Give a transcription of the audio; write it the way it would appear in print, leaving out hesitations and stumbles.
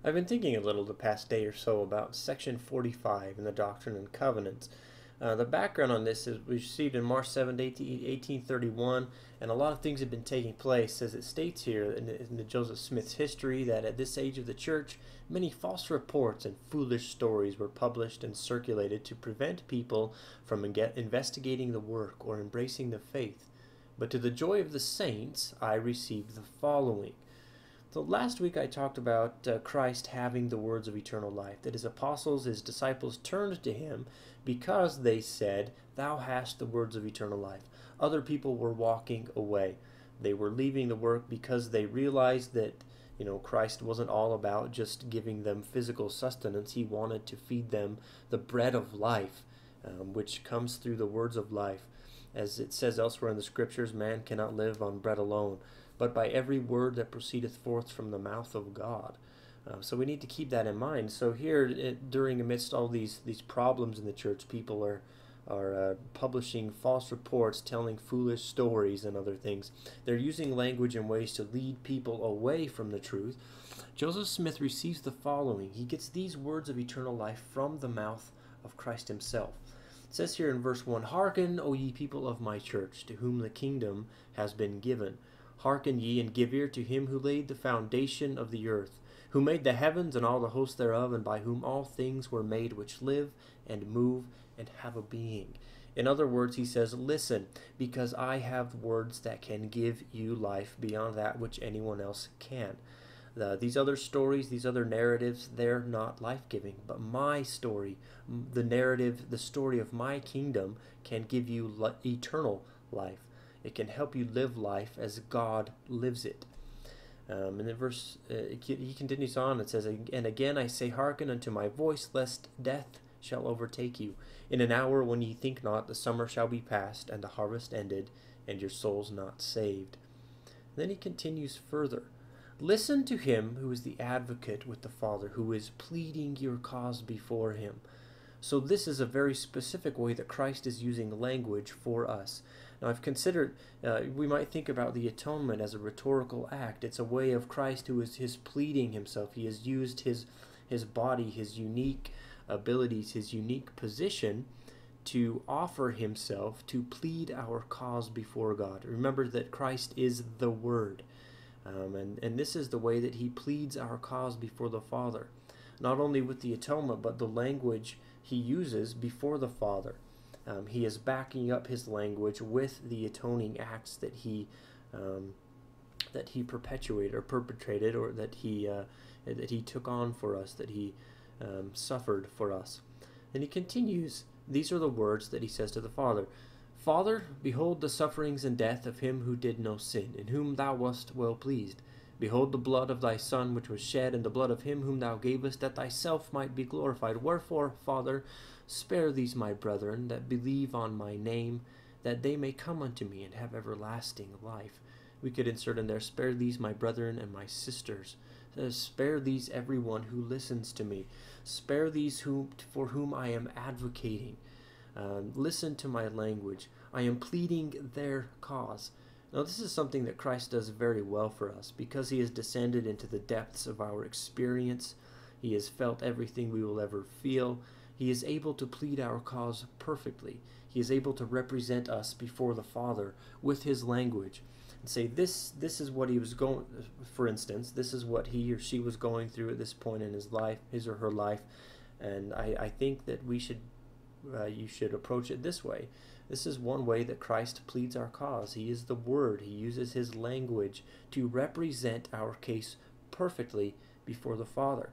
I've been thinking a little the past day or so about Section 45 in the Doctrine and Covenants. The background on this is we received in March 7th, 1831, and a lot of things have been taking place, as it states here in the Joseph Smith's history, that at this age of the church, many false reports and foolish stories were published and circulated to prevent people from investigating the work or embracing the faith. But to the joy of the saints, I received the following. So last week I talked about Christ having the words of eternal life, that his apostles, his disciples turned to him because they said, "Thou hast the words of eternal life." Other people were walking away. They were leaving the work because they realized that, Christ wasn't all about just giving them physical sustenance. He wanted to feed them the bread of life, which comes through the words of life. As it says elsewhere in the scriptures, man cannot live on bread alone, but by every word that proceedeth forth from the mouth of God. So we need to keep that in mind. So here, during amidst all these problems in the church, people are publishing false reports, telling foolish stories and other things. They're using language in ways to lead people away from the truth. Joseph Smith receives the following. He gets these words of eternal life from the mouth of Christ himself. It says here in verse 1, "Hearken, O ye people of my church, to whom the kingdom has been given. Hearken ye, and give ear to him who laid the foundation of the earth, who made the heavens and all the hosts thereof, and by whom all things were made which live and move and have a being." In other words, he says, listen, because I have words that can give you life beyond that which anyone else can. These other stories, these other narratives, they're not life-giving. But my story, the narrative, the story of my kingdom can give you eternal life. It can help you live life as God lives it. And in verse, he continues on. It says, "And again I say, hearken unto my voice, lest death shall overtake you. In an hour when ye think not, the summer shall be past, and the harvest ended, and your souls not saved." And then he continues further. "Listen to him who is the advocate with the Father, who is pleading your cause before him." So this is a very specific way that Christ is using language for us. Now I've considered, we might think about the atonement as a rhetorical act. It's a way of Christ who is his pleading himself. He has used his body, his unique abilities, his unique position to offer himself to plead our cause before God. Remember that Christ is the Word. And this is the way that he pleads our cause before the Father. Not only with the atonement, but the language he uses before the Father. He is backing up his language with the atoning acts that he perpetuated or perpetrated, or that he took on for us, that he suffered for us. And he continues. These are the words that he says to the Father. "Father, behold the sufferings and death of him who did no sin, in whom thou wast well pleased. Behold the blood of thy Son, which was shed, and the blood of him whom thou gavest, that thyself might be glorified. Wherefore, Father, spare these my brethren that believe on my name, that they may come unto me and have everlasting life." We could insert in there, "Spare these my brethren and my sisters." Spare these everyone who listens to me. Spare these for whom I am advocating. Listen to my language. I am pleading their cause. Now, this is something that Christ does very well for us because he has descended into the depths of our experience. He has felt everything we will ever feel. He is able to plead our cause perfectly. He is able to represent us before the Father with his language and say, this is what he was going, for instance, this is what he or she was going through at this point in his life, his or her life. And I think that you should approach it this way. This is one way that Christ pleads our cause. He is the Word. He uses his language to represent our case perfectly before the Father.